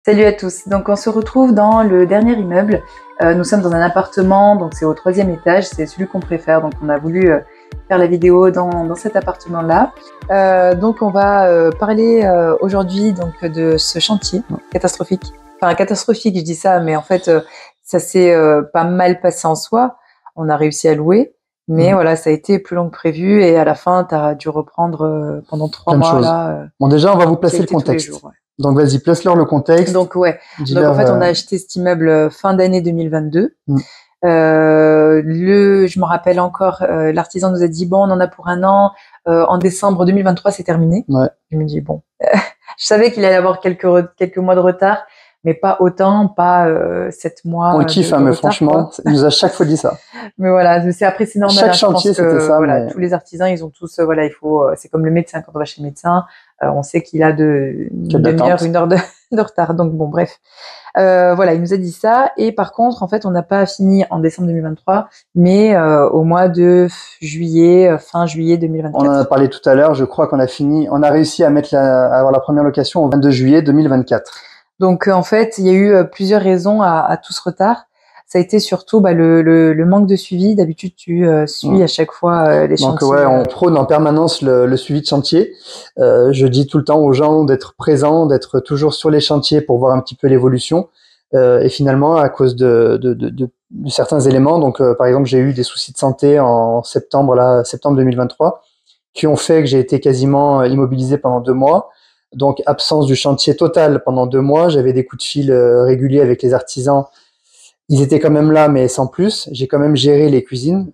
Salut à tous. Donc on se retrouve dans le dernier immeuble. Nous sommes dans un appartement, donc c'est au 3e étage, c'est celui qu'on préfère. Donc on a voulu faire la vidéo dans cet appartement-là. Donc on va parler aujourd'hui donc de ce chantier catastrophique. Enfin catastrophique, je dis ça, mais en fait ça s'est pas mal passé en soi. On a réussi à louer, mais voilà, ça a été plus long que prévu et à la fin, tu as dû reprendre pendant 3 Plein de mois choses. là. Bon, déjà, on va vous qui a placer le été tous les contexte. jours, ouais. Donc, vas-y, place-leur le contexte. Donc ouais. Donc en fait, on a acheté cet immeuble fin d'année 2022. Je me rappelle encore, l'artisan nous a dit bon, on en a pour 1 an. En décembre 2023, c'est terminé. Ouais. Je me dis bon, je savais qu'il allait avoir quelques mois de retard, mais pas autant, pas 7 mois. On le kiffe, mais franchement, il nous a chaque fois dit ça. Mais voilà, après c'est normal. Chaque chantier, c'était ça. Voilà, mais... tous les artisans, ils ont tous, voilà, il faut, c'est comme le médecin quand on va chez le médecin, on sait qu'il a une demi-heure, 1 heure de retard. Donc bon, bref. Voilà, il nous a dit ça. Et par contre, en fait, on n'a pas fini en décembre 2023, mais au mois de juillet, fin juillet 2024. On en a parlé tout à l'heure. Je crois qu'on a fini, on a réussi à avoir la première location au 22 juillet 2024. Donc en fait, il y a eu plusieurs raisons à tout ce retard. Ça a été surtout le manque de suivi. D'habitude, tu suis à chaque fois les chantiers. Donc ouais, on prône en permanence le suivi de chantier. Je dis tout le temps aux gens d'être présents, d'être toujours sur les chantiers pour voir un petit peu l'évolution. Et finalement, à cause de certains éléments, donc par exemple, j'ai eu des soucis de santé en septembre 2023, qui ont fait que j'ai été quasiment immobilisé pendant 2 mois. Donc absence du chantier total pendant 2 mois. J'avais des coups de fil réguliers avec les artisans. Ils étaient quand même là, mais sans plus. J'ai quand même géré les cuisines.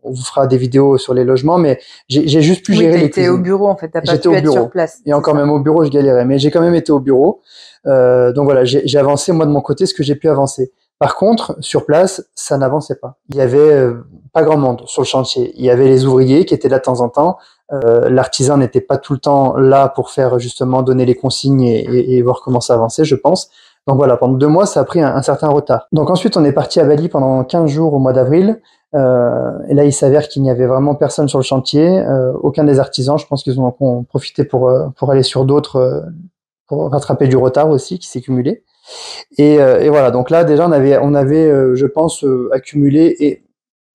On vous fera des vidéos sur les logements, mais j'ai juste pu gérer les cuisines. J'étais au bureau, en fait. T'as pas pu être sur place. Et encore même au bureau, je galérais. Mais j'ai quand même été au bureau. Donc voilà, j'ai avancé, moi, de mon côté, ce que j'ai pu avancer. Par contre, sur place, ça n'avançait pas. Il y avait pas grand monde sur le chantier. Il y avait les ouvriers qui étaient là de temps en temps. L'artisan n'était pas tout le temps là pour faire justement donner les consignes et voir comment ça avançait, je pense. Donc voilà, pendant 2 mois, ça a pris un certain retard. Donc ensuite, on est parti à Bali pendant 15 jours au mois d'avril. Et là, il s'avère qu'il n'y avait vraiment personne sur le chantier, aucun des artisans. Je pense qu'ils ont profité pour aller sur d'autres, pour rattraper du retard aussi qui s'est cumulé. Et voilà, donc là, déjà, on avait je pense, accumulé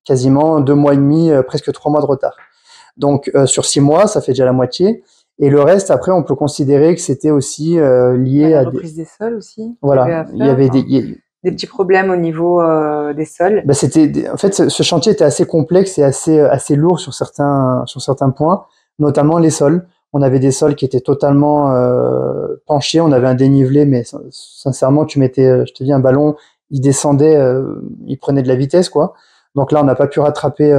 quasiment 2 mois et demi, presque 3 mois de retard. Donc sur 6 mois, ça fait déjà la moitié. Et le reste, après, on peut considérer que c'était aussi lié à la reprise des sols aussi. Voilà, il y avait des petits problèmes au niveau des sols. En fait, ce chantier était assez complexe et assez lourd sur certains points, notamment les sols. On avait des sols qui étaient totalement penchés. On avait un dénivelé, mais sincèrement, tu mettais, je te dis, un ballon, il descendait, il prenait de la vitesse, quoi. Donc là, on n'a pas pu rattraper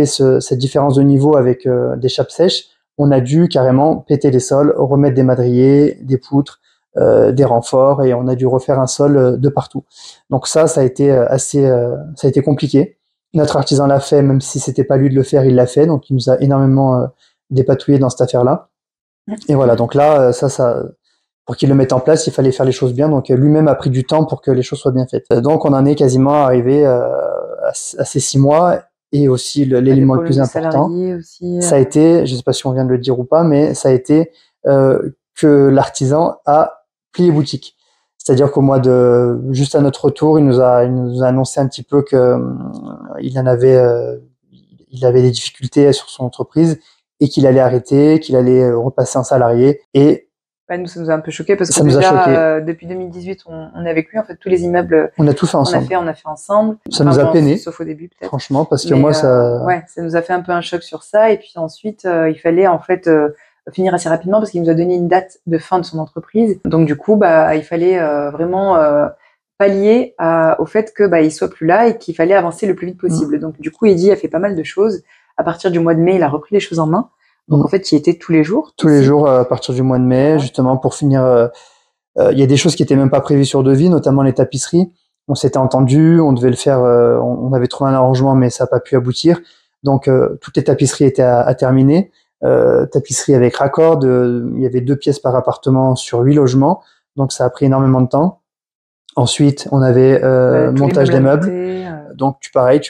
cette différence de niveau avec des chapes sèches. On a dû carrément péter les sols, remettre des madriers, des poutres, des renforts, et on a dû refaire un sol de partout. Donc ça a été ça a été compliqué. Notre artisan l'a fait, même si c'était pas lui de le faire, il l'a fait. Donc il nous a énormément dépatouillé dans cette affaire-là. Et voilà, donc là, pour qu'il le mette en place, il fallait faire les choses bien. Donc lui-même a pris du temps pour que les choses soient bien faites. Donc on en est quasiment arrivé à ces 6 mois. Et aussi l'élément le plus important, aussi, ça a été, je sais pas si on vient de le dire ou pas, mais ça a été que l'artisan a plié boutique. C'est-à-dire qu'au mois juste à notre retour, il nous a annoncé un petit peu que il avait des difficultés sur son entreprise et qu'il allait arrêter, qu'il allait repasser en salarié. Et nous, ça nous a un peu choqué parce que déjà, depuis 2018, on est avec lui. En fait, tous les immeubles, on a tout fait ensemble. On a fait ensemble. Ça nous a peiné. Sauf au début, peut-être. Franchement, parce que moi, ça... Ouais, ça nous a fait un peu un choc sur ça. Et puis ensuite, il fallait en fait finir assez rapidement parce qu'il nous a donné une date de fin de son entreprise. Donc du coup, il fallait vraiment pallier au fait que il soit plus là et qu'il fallait avancer le plus vite possible. Donc du coup, Eddy a fait pas mal de choses. À partir du mois de mai, il a repris les choses en main. Donc en fait, il était tous les jours. Tous les jours à partir du mois de mai, justement pour finir. Il y a des choses qui étaient même pas prévues sur devis, notamment les tapisseries. On s'était entendu, on devait le faire. On avait trouvé un arrangement, mais ça n'a pas pu aboutir. Donc toutes les tapisseries étaient à terminer. Tapisserie avec raccord. Il y avait 2 pièces par appartement sur 8 logements, donc ça a pris énormément de temps. Ensuite, on avait montage des meubles. Donc pareil,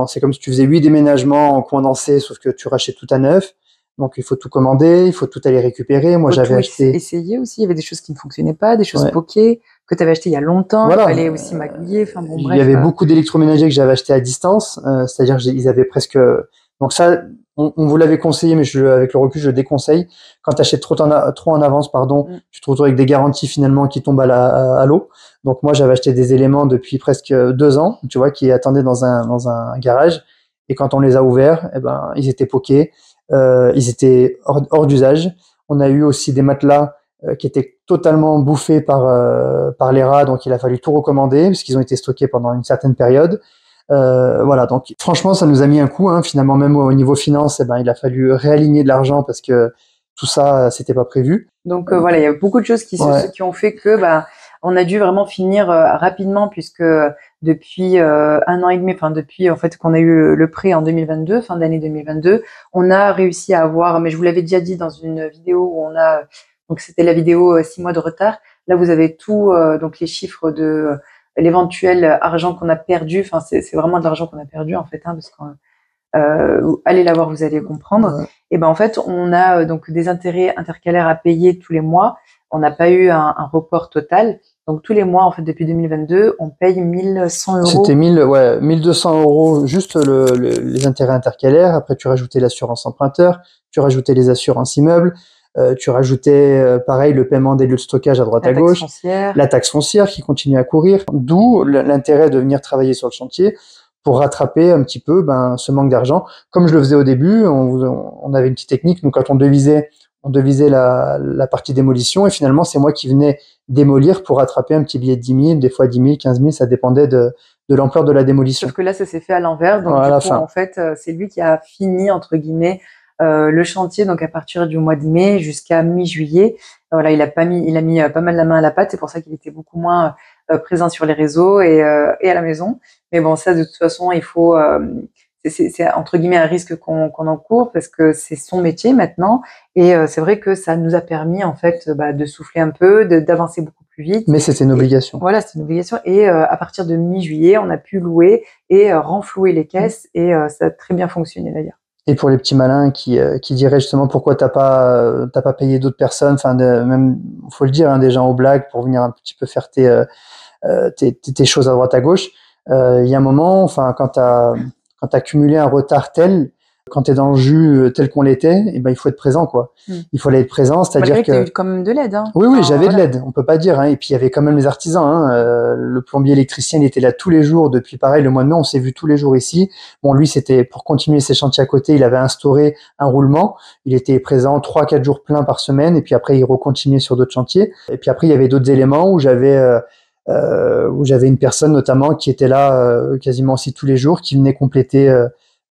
c'est comme si tu faisais 8 déménagements en condensé, sauf que tu rachètes tout à neuf. Donc il faut tout commander, il faut tout aller récupérer. Moi j'avais acheté. Essayer aussi, il y avait des choses qui ne fonctionnaient pas, des choses poquées que tu avais acheté il y a longtemps. Voilà. Il fallait aussi magouiller. Enfin bon, bref. Il y avait beaucoup d'électroménagers que j'avais acheté à distance, c'est-à-dire ils avaient presque. Donc ça, on vous l'avait conseillé, mais avec le recul, je le déconseille. Quand tu achètes trop en avance, tu te retrouves avec des garanties finalement qui tombent à l'eau. Donc moi, j'avais acheté des éléments depuis presque 2 ans, tu vois, qui attendaient dans un garage. Et quand on les a ouverts, eh ben, ils étaient poqués, ils étaient hors d'usage. On a eu aussi des matelas qui étaient totalement bouffés par les rats, donc il a fallu tout recommander parce qu'ils ont été stockés pendant une certaine période. Voilà, donc franchement, ça nous a mis un coup. Finalement, même au niveau finance, eh ben, il a fallu réaligner de l'argent parce que tout ça, c'était pas prévu. Donc voilà, il y a beaucoup de choses qui ont fait que on a dû vraiment finir rapidement puisque depuis 1 an et demi, enfin depuis en fait qu'on a eu le prêt en 2022, fin d'année 2022, on a réussi à avoir, mais je vous l'avais déjà dit dans une vidéo où donc c'était la vidéo 6 mois de retard. Là, vous avez tout, donc les chiffres de l'éventuel argent qu'on a perdu. Enfin, c'est vraiment de l'argent qu'on a perdu en fait, parce que allez la voir, vous allez comprendre. Ouais. Et ben en fait, on a donc des intérêts intercalaires à payer tous les mois. On n'a pas eu un report total. Donc tous les mois, en fait, depuis 2022, on paye 1100 euros. C'était 1200 euros juste les intérêts intercalaires. Après, tu rajoutais l'assurance emprunteur, tu rajoutais les assurances immeubles, tu rajoutais pareil le paiement des lieux de stockage à droite à gauche, la taxe foncière qui continue à courir. D'où l'intérêt de venir travailler sur le chantier pour rattraper un petit peu ce manque d'argent. Comme je le faisais au début, on avait une petite technique. Nous, quand on devisait la partie démolition et finalement, c'est moi qui venais démolir pour rattraper un petit billet de 10 000, des fois 10 000, 15 000, ça dépendait de l'ampleur de la démolition. Sauf que là, ça s'est fait à l'envers. Donc, du coup, en fait, c'est lui qui a fini, entre guillemets, le chantier, donc à partir du mois de mai jusqu'à mi-juillet. Voilà, il a mis pas mal la main à la pâte. C'est pour ça qu'il était beaucoup moins présent sur les réseaux et à la maison. Mais bon, ça, de toute façon, il faut, c'est entre guillemets un risque qu'on encourt parce que c'est son métier maintenant. Et c'est vrai que ça nous a permis, en fait, de souffler un peu, d'avancer beaucoup plus vite. Mais c'était une obligation. Voilà, c'était une obligation. Et à partir de mi-juillet, on a pu louer et renflouer les caisses et ça a très bien fonctionné d'ailleurs. Et pour les petits malins qui diraient justement pourquoi t'as pas payé d'autres personnes, enfin même faut le dire, des gens aux blagues pour venir un petit peu faire tes choses à droite à gauche. Il y a un moment, enfin quand t'as cumulé un retard tel, quand t'es dans le jus tel qu'on l'était, et ben il faut être présent quoi. Il faut aller être présent, c'est-à-dire que t'as eu quand même de l'aide. Oui, j'avais de l'aide, on peut pas dire. Et puis il y avait quand même les artisans. Le plombier électricien, il était là tous les jours depuis le mois de mai. On s'est vu tous les jours ici. Bon, lui, c'était pour continuer ses chantiers à côté. Il avait instauré un roulement. Il était présent 3-4 jours pleins par semaine. Et puis après, il recontinuait sur d'autres chantiers. Et puis après, il y avait d'autres éléments où j'avais une personne notamment qui était là quasiment aussi tous les jours, qui venait compléter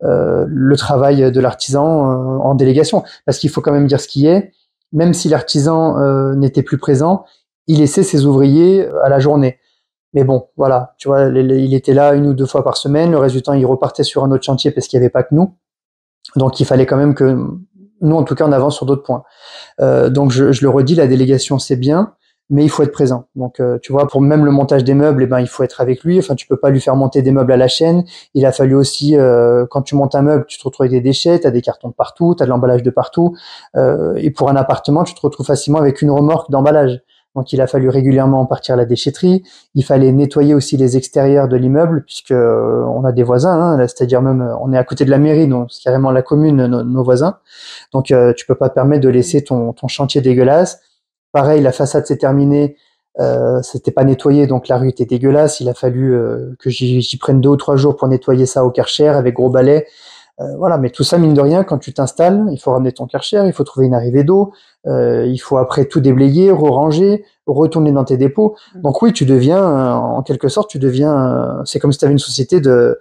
le travail de l'artisan en délégation. Parce qu'il faut quand même dire ce qui est. Même si l'artisan n'était plus présent, il laissait ses ouvriers à la journée. Mais bon, voilà, tu vois, il était là 1 ou 2 fois par semaine. Le reste du temps, il repartait sur un autre chantier parce qu'il n'y avait pas que nous. Donc, il fallait quand même que nous, en tout cas, on avance sur d'autres points. Donc, je le redis, la délégation, c'est bien, mais il faut être présent. Donc, tu vois, pour même le montage des meubles, il faut être avec lui. Enfin, tu peux pas lui faire monter des meubles à la chaîne. Il a fallu aussi, quand tu montes un meuble, tu te retrouves avec des déchets, tu as des cartons de partout, tu as de l'emballage de partout. Et pour un appartement, tu te retrouves facilement avec une remorque d'emballage. Donc, il a fallu régulièrement partir à la déchetterie. Il fallait nettoyer aussi les extérieurs de l'immeuble, puisque on a des voisins, c'est-à-dire même, on est à côté de la mairie, donc c'est carrément la commune, nos voisins. Donc, tu peux pas te permettre de laisser ton chantier dégueulasse. Pareil, la façade s'est terminée, c'était pas nettoyé, donc la rue était dégueulasse. Il a fallu que j'y prenne 2 ou 3 jours pour nettoyer ça au Karcher avec gros balai. Voilà, mais tout ça, mine de rien, quand tu t'installes, il faut ramener ton Karcher, il faut trouver une arrivée d'eau, il faut après tout déblayer, ranger, retourner dans tes dépôts. Donc oui, tu deviens, en quelque sorte, c'est comme si tu avais une société de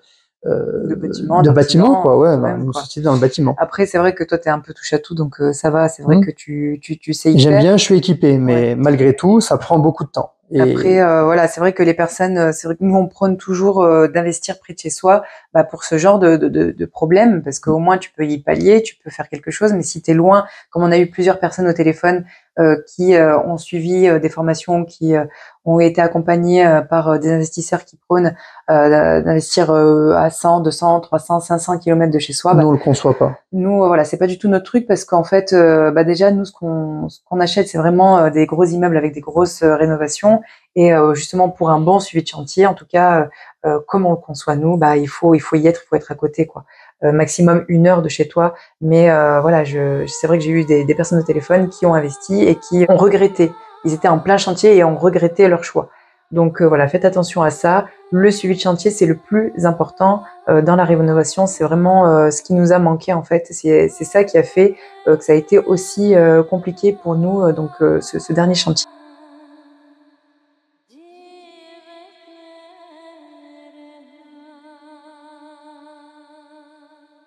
bâtiment, quoi, ouais, une société dans le bâtiment. Après, c'est vrai que toi, t'es un peu touche à tout, donc ça va, c'est vrai que tu sais y J'aime bien, je suis équipé, mais malgré tout, ça prend beaucoup de temps. Et après, voilà, c'est vrai que les personnes, c'est vrai que nous, on prône toujours d'investir près de chez soi pour ce genre de problème, parce qu'au moins, tu peux y pallier, tu peux faire quelque chose, mais si t'es loin, comme on a eu plusieurs personnes au téléphone qui ont suivi des formations, qui ont été accompagnés par des investisseurs qui prônent d'investir à 100, 200, 300, 500 km de chez soi. Nous, on le conçoit pas. Nous, voilà, c'est pas du tout notre truc parce qu'en fait, déjà, nous, ce qu'on achète, c'est vraiment des gros immeubles avec des grosses rénovations. Et justement, pour un bon suivi de chantier, en tout cas, comme on le conçoit nous, il faut y être, il faut être à côté, quoi. Maximum 1 heure de chez toi. Mais voilà, c'est vrai que j'ai eu des personnes au téléphone qui ont investi et qui ont regretté. Ils étaient en plein chantier et ont regretté leur choix. Donc voilà, faites attention à ça. Le suivi de chantier, c'est le plus important dans la rénovation. C'est vraiment ce qui nous a manqué en fait. C'est ça qui a fait que ça a été aussi compliqué pour nous, ce dernier chantier.